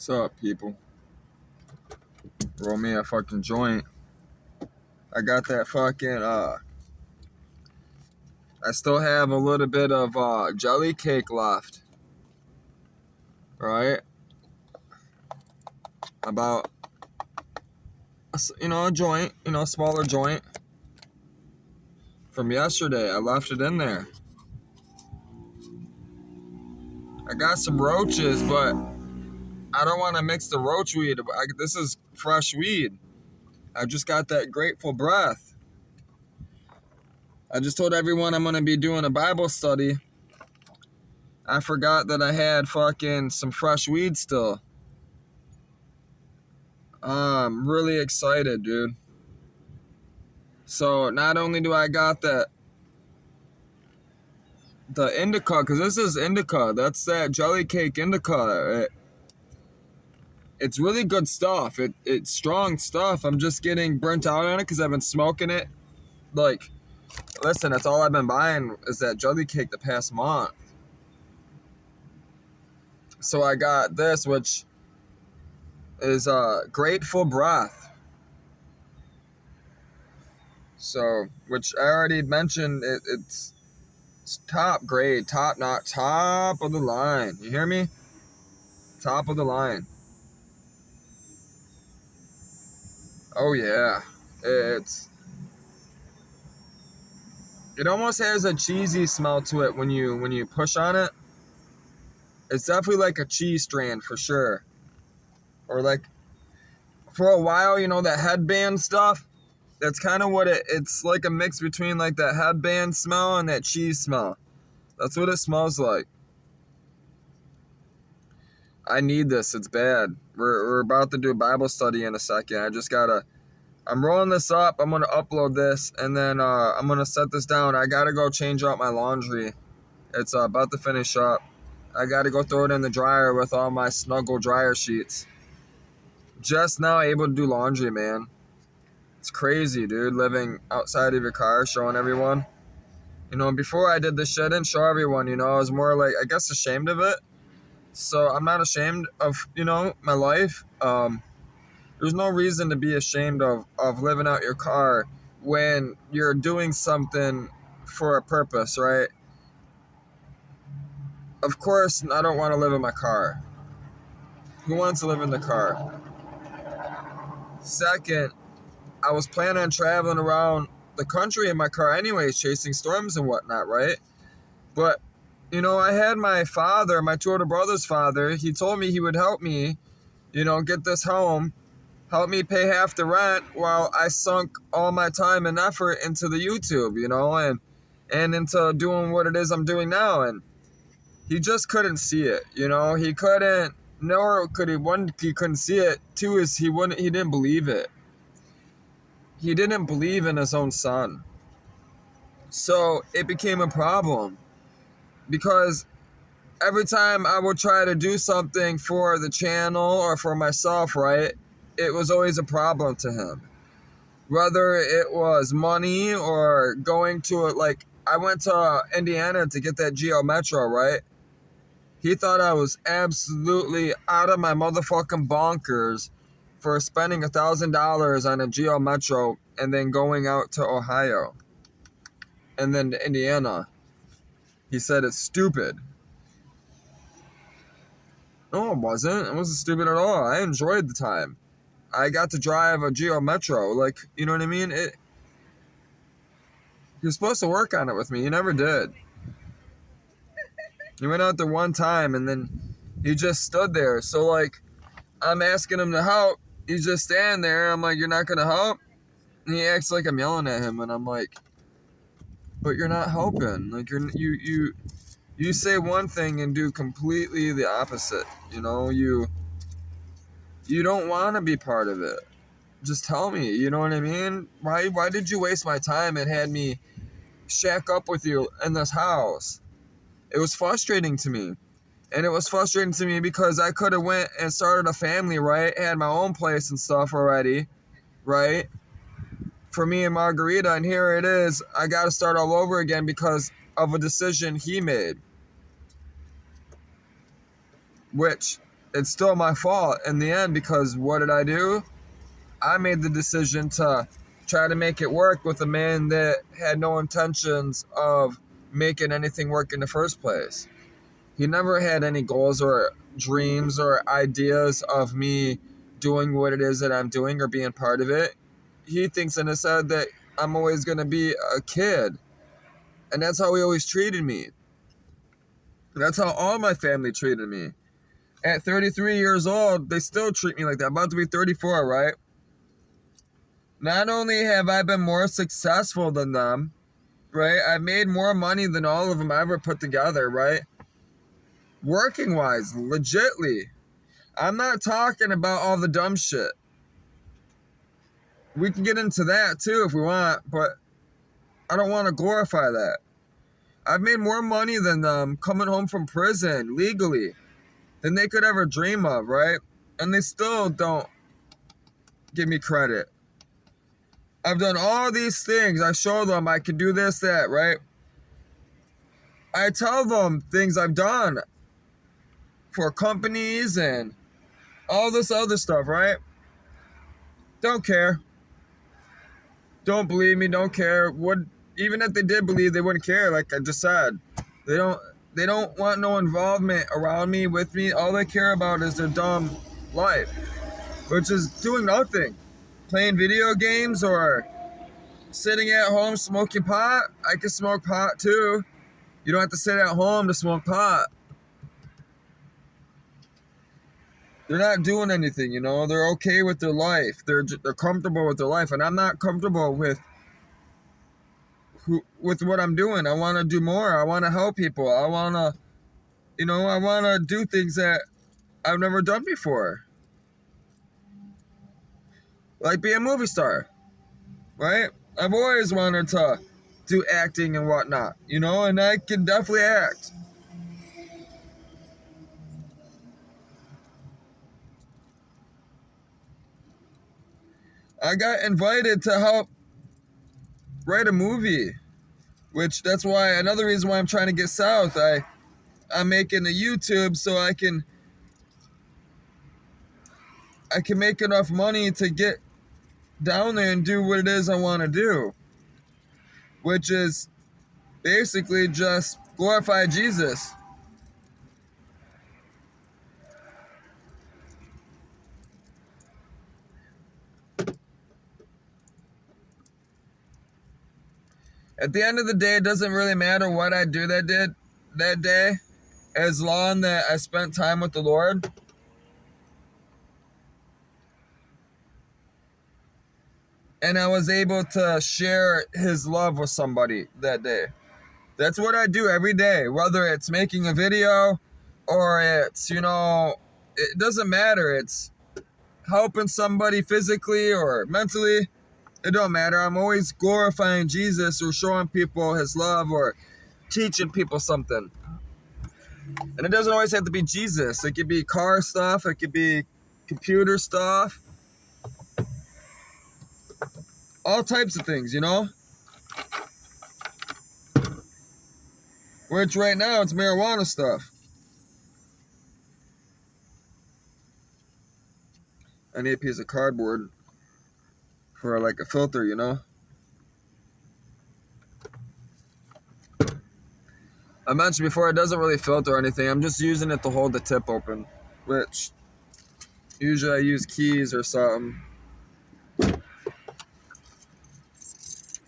What's up, people? Roll me a fucking joint. I got that fucking, I still have a little bit of, jelly cake left. Right? About, a joint, a smaller joint. From yesterday, I left it in there. I got some roaches, but I don't want to mix the roach weed. This is fresh weed. I just got that Grateful Breath. I just told everyone I'm going to be doing a Bible study. I forgot that I had fucking some fresh weed still. I'm really excited, dude. So not only do I got the indica, because this is indica. That's that jelly cake indica. It's really good stuff. It's strong stuff. I'm just getting burnt out on it because I've been smoking it. Like, listen, that's all I've been buying is that jelly cake the past month. So I got this, which is Grateful Breath. So, which I already mentioned, it's top grade, top notch, top of the line. You hear me? Top of the line. Oh yeah, it almost has a cheesy smell to it when you push on it. It's definitely like a cheese strand for sure. Or like for a while, that headband stuff. That's kind of what it's like, a mix between like that headband smell and that cheese smell. That's what it smells like. I need this. It's bad. We're about to do a Bible study in a second. I'm rolling this up. I'm going to upload this, and then I'm going to set this down. I got to go change out my laundry. It's about to finish up. I got to go throw it in the dryer with all my Snuggle dryer sheets. Just now able to do laundry, man. It's crazy, dude, living outside of your car, showing everyone. Before I did this shit, I didn't show everyone, I was more like, I guess, ashamed of it. So I'm not ashamed of, my life. There's no reason to be ashamed of living out your car when you're doing something for a purpose, right? Of course, I don't want to live in my car. Who wants to live in the car? Second, I was planning on traveling around the country in my car anyways, chasing storms and whatnot, right? But, I had my father, my two older brother's father, he told me he would help me, get this home, help me pay half the rent while I sunk all my time and effort into the YouTube, and into doing what it is I'm doing now. And he just couldn't see it, he couldn't, nor could he, one, he couldn't see it. Two is he didn't believe it. He didn't believe in his own son. So it became a problem because every time I would try to do something for the channel or for myself, right, it was always a problem to him. Whether it was money or going to it, like I went to Indiana to get that Geo Metro, right? He thought I was absolutely out of my motherfucking bonkers for spending $1,000 on a Geo Metro and then going out to Ohio and then to Indiana. He said it's stupid. No, it wasn't. It wasn't stupid at all. I enjoyed the time. I got to drive a Geo Metro. Like, you know what I mean? You're supposed to work on it with me. You never did. You went out there one time and then he just stood there. So, like, I'm asking him to help. He's just standing there. I'm like, you're not going to help? And he acts like I'm yelling at him. And I'm like, but you're not helping. Like, you say one thing and do completely the opposite. You don't want to be part of it. Just tell me, you know what I mean? Why did you waste my time and had me shack up with you in this house? It was frustrating to me. And it was frustrating to me because I could have went and started a family, right? Had my own place and stuff already, right? For me and Margarita, and here it is. I got to start all over again because of a decision he made. Which it's still my fault in the end, because what did I do? I made the decision to try to make it work with a man that had no intentions of making anything work in the first place. He never had any goals or dreams or ideas of me doing what it is that I'm doing or being part of it. He thinks in his head that I'm always going to be a kid. And that's how he always treated me. That's how all my family treated me. At 33 years old, they still treat me like that. I'm about to be 34, right? Not only have I been more successful than them, right? I've made more money than all of them ever put together, right? Working wise, legitly. I'm not talking about all the dumb shit. We can get into that too if we want, but I don't want to glorify that. I've made more money than them coming home from prison legally than they could ever dream of, right? And they still don't give me credit. I've done all these things. I show them I can do this, that, right? I tell them things I've done for companies and all this other stuff, right? Don't care. Don't believe me, don't care. Even if they did believe, they wouldn't care, like I just said. They don't want no involvement around me, with me. All they care about is their dumb life, which is doing nothing. Playing video games or sitting at home smoking pot. I can smoke pot too. You don't have to sit at home to smoke pot. They're not doing anything, you know. They're okay with their life. They're comfortable with their life, and I'm not comfortable with what I'm doing. I want to do more. I want to help people. I want to do things that I've never done before. Like be a movie star, right? I've always wanted to do acting and whatnot, and I can definitely act. I got invited to help write a movie, which that's why another reason why I'm trying to get south. I'm making a YouTube so I can make enough money to get down there and do what it is I want to do, which is basically just glorify Jesus. At the end of the day, it doesn't really matter what I do that day, as long that I spent time with the Lord. And I was able to share his love with somebody that day. That's what I do every day, whether it's making a video or it's, it doesn't matter. It's helping somebody physically or mentally. It don't matter. I'm always glorifying Jesus or showing people his love or teaching people something. And it doesn't always have to be Jesus. It could be car stuff. It could be computer stuff. All types of things, Which right now it's marijuana stuff. I need a piece of cardboard for like a filter, I mentioned before, it doesn't really filter anything. I'm just using it to hold the tip open, which usually I use keys or something.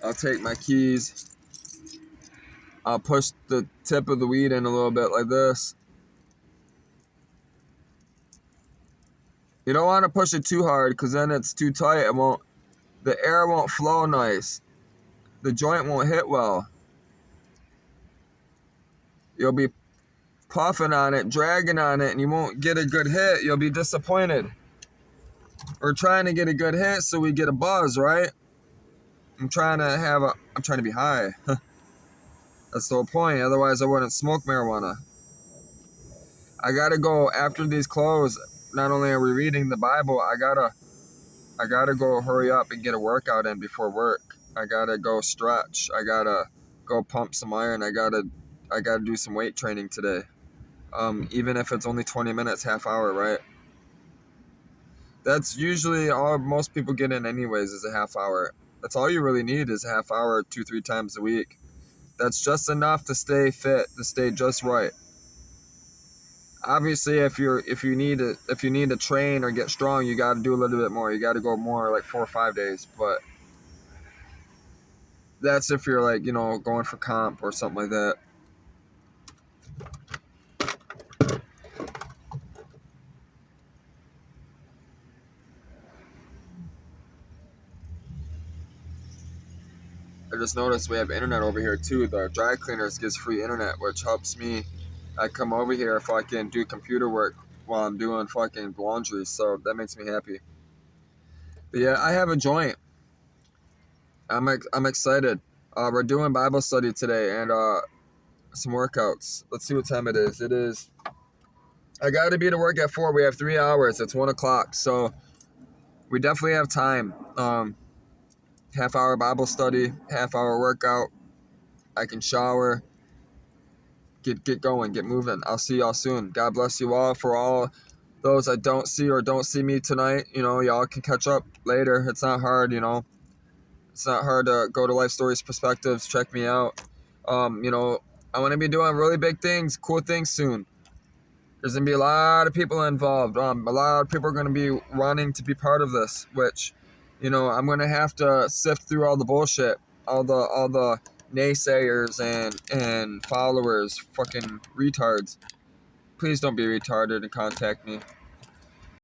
I'll take my keys. I'll push the tip of the weed in a little bit like this. You don't want to push it too hard because then it's too tight. The air won't flow nice. The joint won't hit well. You'll be puffing on it, dragging on it, and you won't get a good hit. You'll be disappointed. We're trying to get a good hit so we get a buzz, right? I'm trying to be high. That's the whole point. Otherwise, I wouldn't smoke marijuana. I gotta go after these close. Not only are we reading the Bible, I gotta go hurry up and get a workout in before work. I gotta go stretch. I gotta go pump some iron. I gotta do some weight training today. Even if it's only 20 minutes, half hour, right? That's usually all most people get in anyways, is a half hour. That's all you really need, is a half hour 2-3 times a week. That's just enough to stay fit, to stay just right. Obviously, if you need to train or get strong, you got to do a little bit more. You got to go more, like 4 or 5 days. But that's if you're like, going for comp or something like that. I just noticed we have internet over here too. The dry cleaners gives free internet, which helps me. I come over here if I can do computer work while I'm doing fucking laundry, so that makes me happy. But yeah, I have a joint. I'm excited. We're doing Bible study today and some workouts. Let's see what time it is. It is. I got to be to work at 4. We have 3 hours. It's 1 o'clock, so we definitely have time. Half hour Bible study, half hour workout. I can shower. Get going, get moving. I'll see y'all soon. God bless you all. For all those I don't see or don't see me tonight, y'all can catch up later. It's not hard, It's not hard to go to Life Stories Perspectives. Check me out. I want to be doing really big things, cool things soon. There's going to be a lot of people involved. A lot of people are going to be wanting to be part of this, which, I'm going to have to sift through all the bullshit, all the naysayers and followers, fucking retards. Please don't be retarded and contact me.